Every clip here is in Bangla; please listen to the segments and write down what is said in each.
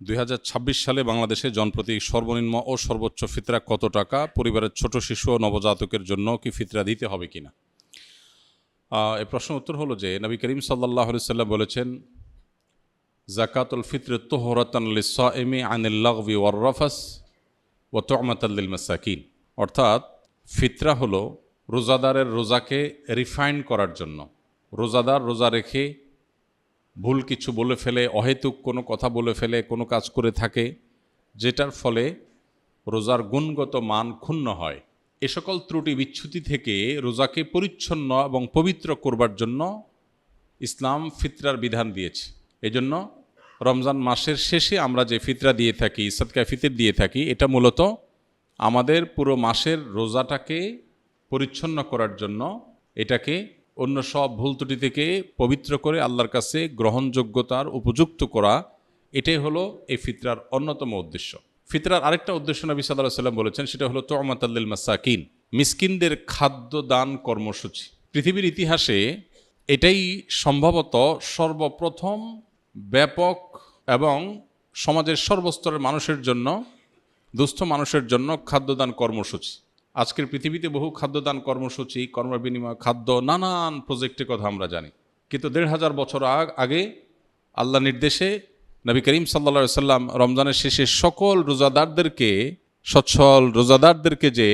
2026 সালে বাংলাদেশে জনপ্রতি সর্বনিম্ন ও সর্বোচ্চ ফিতরা কত টাকা? পরিবারের ছোট শিশু ও নবজাতকের জন্য কি ফিতরা দিতে হবে কিনা? এই প্রশ্নের উত্তর হলো যে নবী করিম সাল্লাল্লাহু আলাইহি সাল্লাম বলেছেন, যাকাতুল ফিত্র তুহরাতান লিস-সাইমি আনিল লাগবি ওয়ার রাফাস ওয়া তু'মাতাল লিল মাসাকিন। অর্থাৎ ফিতরা হলো রোজাদারের রোজাকে রিফাইন করার জন্য। রোজাদার রোজা রেখে ভুল কিছু বলে ফেলে, অহেতুক কোনো কথা বলে ফেলে, কোনো কাজ করে থাকে যেটার ফলে রোজার গুণগত মান ক্ষুণ্ণ হয়, এ সকল ত্রুটি বিচ্যুতি থেকে রোজাকে পরিচ্ছন্ন এবং পবিত্র করবার জন্য ইসলাম ফিতরার বিধান দিয়েছে। এজন্য রমজান মাসের শেষে আমরা যে ফিতরা দিয়ে থাকি, সাদকায়ে ফিতর দিয়ে থাকি, এটা মূলত আমাদের পুরো মাসের রোজাটাকে পরিচ্ছন্ন করার জন্য, এটাকে অন্য সব ভুল ত্রুটি থেকে পবিত্র করে আল্লাহর কাছে গ্রহণযোগ্যতার উপযুক্ত করা, এটাই হলো এই ফিতরার অন্যতম উদ্দেশ্য। ফিতরার আরেকটা উদ্দেশ্য নবী সাল্লাল্লাহু আলাইহি ওয়াসাল্লাম বলেছেন, সেটা হলো তু'মাতাল লিল মাসাকিন, মিসকিনদের খাদ্য দান কর্মসূচি। পৃথিবীর ইতিহাসে এটাই সম্ভবত সর্বপ্রথম ব্যাপক এবং সমাজের সর্বস্তরের মানুষের জন্য, দুস্থ মানুষের জন্য খাদ্যদান কর্মসূচি। আজকের পৃথিবীতে বহু খাদ্যদান কর্মসূচি, কর্মবিনিময় খাদ্য, নানান প্রজেক্টের কথা আমরা জানি, কিন্তু ১৫০০ বছর আগে আল্লাহ নির্দেশে নবী করিম সাল্লাল্লাহু আলাইহি সাল্লাম রমজানের শেষে সকল রোজাদারদেরকে, সচ্ছল রোজাদারদেরকে যে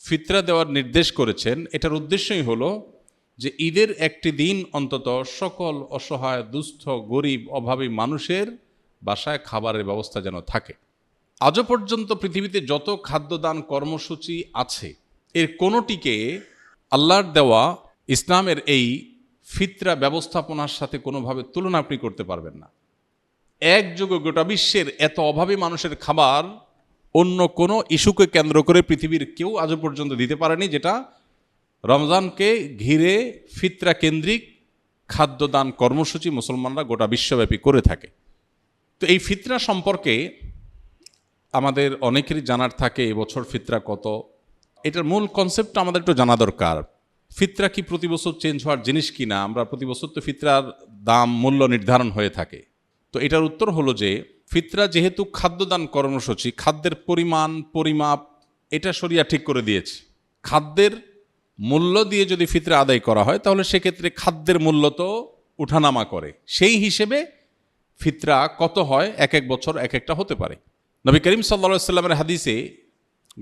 ফিতরা দেওয়ার নির্দেশ করেছেন, এটার উদ্দেশ্যই হলো যে ঈদের একটি দিন অন্তত সকল অসহায়, দুস্থ, গরিব, অভাবী মানুষের বাসায় খাবারের ব্যবস্থা যেন থাকে। আজও পর্যন্ত পৃথিবীতে যত খাদ্যদান কর্মসূচি আছে, এর কোনোটিকে আল্লাহর দেওয়া ইসলামের এই ফিতরা ব্যবস্থাপনার সাথে কোনোভাবে তুলনা আপনি করতে পারবেন না। একযোগে গোটা বিশ্বের এত অভাবী মানুষের খাবার অন্য কোনো ইস্যুকে কেন্দ্র করে পৃথিবীর কেউ আজও পর্যন্ত দিতে পারেনি, যেটা রমজানকে ঘিরে ফিতরা কেন্দ্রিক খাদ্যদান কর্মসূচি মুসলমানরা গোটা বিশ্বব্যাপী করে থাকে। তো এই ফিতরা সম্পর্কে আমাদের অনেকেরই জানার থাকে, এবছর ফিতরা কত, এটার মূল কনসেপ্টটা আমাদের একটু জানা দরকার। ফিতরা কি প্রতি বছর চেঞ্জ হওয়ার জিনিস কিনা? আমরা প্রতি বছর তো ফিতরার দাম, মূল্য নির্ধারণ হয়ে থাকে। তো এটার উত্তর হলো যে ফিতরা যেহেতু খাদ্যদান কর্মসূচি, খাদ্যের পরিমাণ, পরিমাপ এটা শরিয়া ঠিক করে দিয়েছে। খাদ্যের মূল্য দিয়ে যদি ফিতরা আদায় করা হয়, তাহলে সেক্ষেত্রে খাদ্যের মূল্য তো উঠানামা করে, সেই হিসেবে ফিতরা কত হয় এক এক বছর এক একটা হতে পারে। নবী করিম সাল্লাল্লাহু আলাইহি সাল্লামের হাদিসে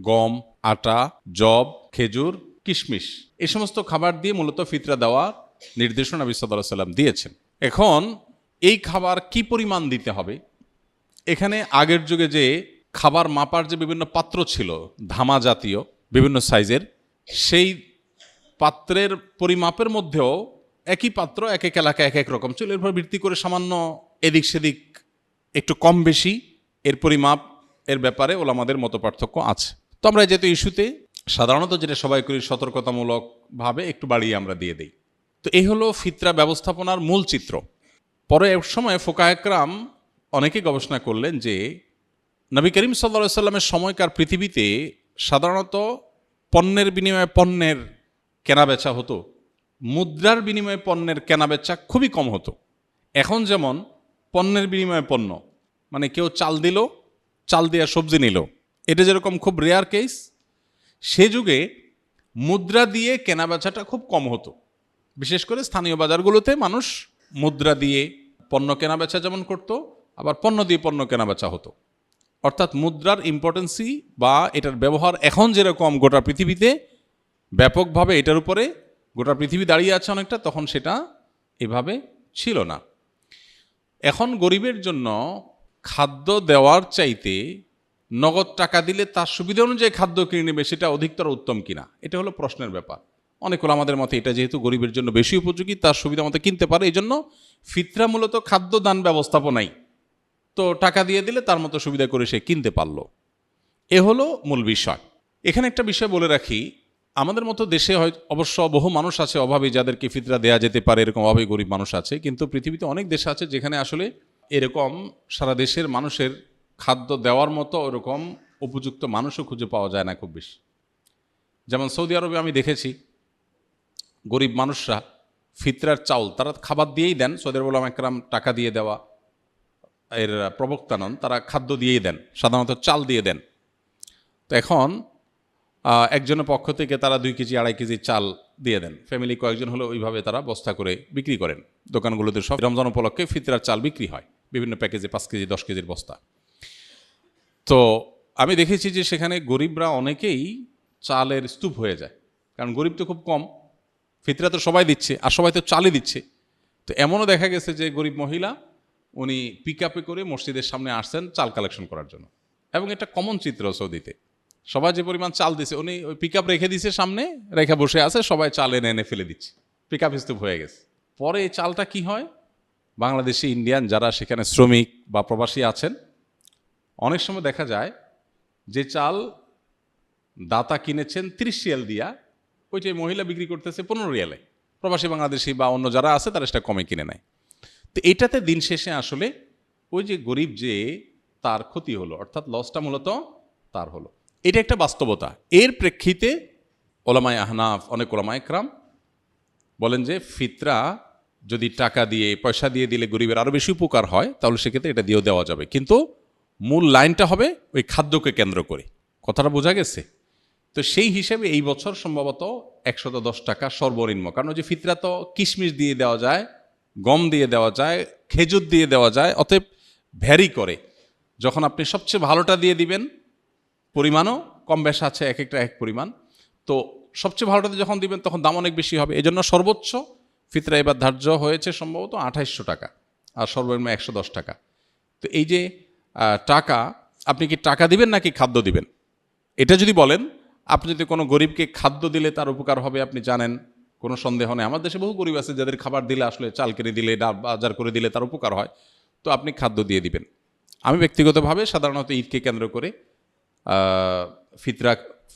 গম, আটা, যব, খেজুর, কিশমিশ এই সমস্ত খাবার দিয়ে মূলত ফিতরা দেওয়ার নির্দেশনা নবী সাল্লাল্লাহু আলাইহি সাল্লাম দিয়েছেন। এখন এই খাবার কি পরিমাণ দিতে হবে, এখানে আগের যুগে যে খাবার মাপার যে বিভিন্ন পাত্র ছিল, ধামা জাতীয় বিভিন্ন সাইজের, সেই পাত্রের পরিমাপের মধ্যেও একই পাত্র এক এক এলাকায় এক এক রকম ছিল। এরপর ভিত্তি করে সামান্য এদিক সেদিক একটু কম বেশি এর পরিমাপ এর ব্যাপারে ওলামাদের মত পার্থক্য আছে। তো আমরা যেহেতু ইস্যুতে সাধারণত যেটা সবাই করি, সতর্কতামূলকভাবে একটু বাড়িয়ে আমরা দিয়ে দিই। তো এই হলো ফিতরা ব্যবস্থাপনার মূল চিত্র। পরে এক সময় ফোকাহে কেরাম অনেকে গবেষণা করলেন যে নবী করিম সাল্লাল্লাহু আলাইহি সাল্লামের সময়কার পৃথিবীতে সাধারণত পণ্যের বিনিময়ে পণ্যের কেনাবেচা হতো, মুদ্রার বিনিময়ে পণ্যের কেনাবেচা খুবই কম হতো। এখন যেমন পণ্যের বিনিময়ে পণ্য, মানে কেউ চাল দিল, চাল দিয়ে সবজি নিল, এটা যেরকম খুব রেয়ার কেস, সে যুগে মুদ্রা দিয়ে কেনাবেচাটা খুব কম হতো। বিশেষ করে স্থানীয় বাজারগুলোতে মানুষ মুদ্রা দিয়ে পণ্য কেনাবেচা যেমন করত, আবার পণ্য দিয়ে পণ্য কেনাবেচা হতো। অর্থাৎ মুদ্রার ইম্পর্টেন্সি বা এটার ব্যবহার এখন যেরকম গোটা পৃথিবীতে ব্যাপকভাবে এটার উপরে গোটা পৃথিবী দাঁড়িয়ে আছে অনেকটা, তখন সেটা এভাবে ছিল না। এখন গরিবের জন্য খাদ্য দেওয়ার চাইতে নগদ টাকা দিলে তার সুবিধা অনুযায়ী খাদ্য কিনে নেবে, সেটা অধিকতর উত্তম কিনা, এটা হলো প্রশ্নের ব্যাপার। অনেক ওলামাদের মতে এটা যেহেতু গরিবের জন্য বেশি উপযোগী, তার সুবিধা মতো কিনতে পারে, এই জন্য ফিতরা মূলত খাদ্য দান ব্যবস্থাপনাই, তো টাকা দিয়ে দিলে তার মতো সুবিধা করে সে কিনতে পারল। এ হলো মূল বিষয়। এখানে একটা বিষয় বলে রাখি, আমাদের মতো দেশে হয় অবশ্য বহু মানুষ আছে অভাবী, যাদেরকে ফিতরা দেয়া যেতে পারে, এরকম অভাবী গরিব মানুষ আছে, কিন্তু পৃথিবীতে অনেক দেশ আছে যেখানে আসলে এরকম সারা দেশের মানুষের খাদ্য দেওয়ার মতো ওরকম উপযুক্ত মানুষও খুঁজে পাওয়া যায় না খুব বেশি। যেমন সৌদি আরবে আমি দেখেছি গরিব মানুষরা ফিতরার চাউল তারা খাবার দিয়েই দেন, সৌদি আরব ওলামা একরাম টাকা দিয়ে দেওয়া, এর প্রবক্তা নন, তারা খাদ্য দিয়েই দেন, সাধারণত চাল দিয়ে দেন। তো এখন একজনের পক্ষ থেকে তারা 2 কেজি 2.5 কেজি চাল দিয়ে দেন। ফ্যামিলি কয়েকজন হলে ওইভাবে তারা বস্তা করে বিক্রি করেন। দোকানগুলোতে সব রমজান উপলক্ষে ফিতরার চাল বিক্রি হয় বিভিন্ন প্যাকেজে, 5 কেজি 10 কেজির বস্তা। তো আমি দেখেছি যে সেখানে গরিবরা অনেকেই চালের স্তূপ হয়ে যায়, কারণ গরিব তো খুব কম, ফিতরা তো সবাই দিচ্ছে আর সবাই তো চালই দিচ্ছে। তো এমনও দেখা গেছে যে গরিব মহিলা উনি পিক আপে করে মসজিদের সামনে আসছেন চাল কালেকশন করার জন্য, এবং এটা কমন চিত্র সৌদিতে। সবাই যে পরিমাণ চাল দিছে, উনি ওই পিক আপ রেখে দিছে সামনে, রেখে বসে আছে, সবাই চাল এনে এনে ফেলে দিচ্ছে, পিক আপ স্তূপ হয়ে গেছে। পরে এই চালটা কি হয়, বাংলাদেশি ইন্ডিয়ান যারা সেখানে শ্রমিক বা প্রবাসী আছেন, অনেক সময় দেখা যায় যে চাল দাতা কিনেছেন 30 রিয়াল দিয়া, ওইটাই মহিলা বিক্রি করতেছে 15 রিয়ালে। প্রবাসী বাংলাদেশি বা অন্য যারা আছে তারা সেটা কমে কিনে নেয়। তো এটাতে দিন শেষে আসলে ওই যে গরিব যে তার ক্ষতি হলো, অর্থাৎ লসটা মূলত তার হলো। এটা একটা বাস্তবতা। এর প্রেক্ষিতে ওলামায়ে আহনাফ, অনেক ওলামায়ে ইকরাম বলেন যে ফিতরা যদি টাকা দিয়ে, পয়সা দিয়ে দিলে গরিবের আরও বেশি উপকার হয়, তাহলে সেক্ষেত্রে এটা দিয়েও দেওয়া যাবে, কিন্তু মূল লাইনটা হবে ওই খাদ্যকে কেন্দ্র করে। কথাটা বোঝা গেছে? তো সেই হিসেবে এই বছর সম্ভবত 110 টাকা সর্বনিম্ন, কারণ ওই যে ফিতরা তো কিশমিশ দিয়ে দেওয়া যায়, গম দিয়ে দেওয়া যায়, খেজুর দিয়ে দেওয়া যায়, অতএব ভ্যারি করে। যখন আপনি সবচেয়ে ভালোটা দিয়ে দিবেন, পরিমাণও কম বেশ আছে, এক একটা এক পরিমাণ, তো সবচেয়ে ভালোটাতে যখন দিবেন তখন দাম অনেক বেশি হবে। এই জন্য সর্বোচ্চ ফিতরা এবার ধার্য হয়েছে সম্ভবত 2800 টাকা, আর সর্বনিম্ন 110 টাকা। তো এই যে টাকা, আপনি কি টাকা দিবেন নাকি খাদ্য দিবেন? এটা যদি বলেন, আপনি যদি কোনো গরিবকে খাদ্য দিলে তার উপকার হবে আপনি জানেন, কোনো সন্দেহ নেই। আমার দেশে বহু গরিব আছে যাদের খাবার দিলে, আসলে চাল কিনে দিলে, ডাল বাজার করে দিলে তার উপকার হয়, তো আপনি খাদ্য দিয়ে দিবেন। আমি ব্যক্তিগতভাবে সাধারণত ঈদকে কেন্দ্র করে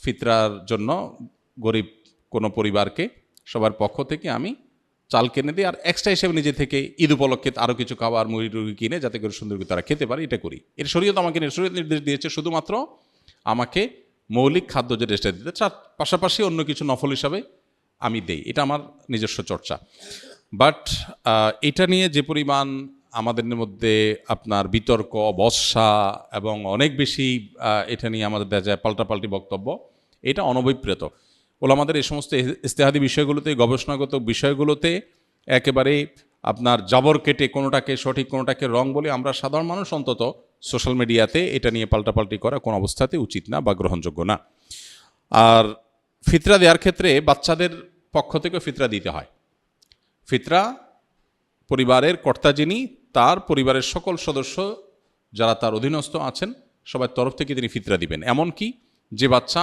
ফিতরার জন্য গরিব কোনো পরিবারকে সবার পক্ষ থেকে আমি চাল কিনে দিই, আর এক্সট্রা হিসেবে নিজে থেকে ঈদ উপলক্ষে আরও কিছু খাবার মুড়ি টুড়ি কিনে যাতে করে সুন্দর করে তারা খেতে পারে, এটা করি। এর শরীয়ত আমাকে শরীয়ত নির্দেশ দিয়েছে শুধুমাত্র আমাকে মৌলিক খাদ্য যে রেস্টটা দিতে, তার পাশাপাশি অন্য কিছু নফল হিসাবে আমি দেই, এটা আমার নিজস্ব চর্চা। বাট এটা নিয়ে যে পরিমাণ আমাদের মধ্যে আপনার বিতর্ক, বর্ষা এবং অনেক বেশি এটা নিয়ে আমাদের দেখা যায় পাল্টাপাল্টি বক্তব্য, এটা অনভিপ্রেত। ওলামাদের এই সমস্ত ইজতিহাদি বিষয়গুলোতে, গবেষণাগত বিষয়গুলোতে একেবারে আপনার জাবর কেটে কোনোটাকে সঠিক কোনোটাকে রং বলে আমরা সাধারণ মানুষ অন্তত সোশ্যাল মিডিয়াতে এটা নিয়ে পাল্টাপাল্টি করা কোনো অবস্থাতে উচিত না বা গ্রহণযোগ্য না। আর ফিতরা দেওয়ার ক্ষেত্রে বাচ্চাদের পক্ষ থেকে ফিতরা দিতে হয়। ফিতরা পরিবারের কর্তা যিনি, তার পরিবারের সকল সদস্য যারা তার অধীনস্থ আছেন সবার তরফ থেকে তিনি ফিতরা দিবেন। এমনকি যে বাচ্চা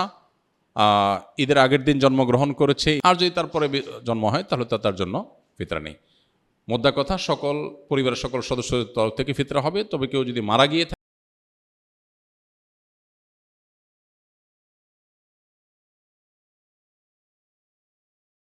ঈদের আগের দিন জন্মগ্রহণ করেছে, আর যদি তারপরে জন্ম হয় তাহলে তার জন্য ফিতরা নেই। মোদ্দা কথা, সকল পরিবারের সকল সদস্যদের তরফ থেকে ফিতরা হবে। তবে কেউ যদি মারা গিয়ে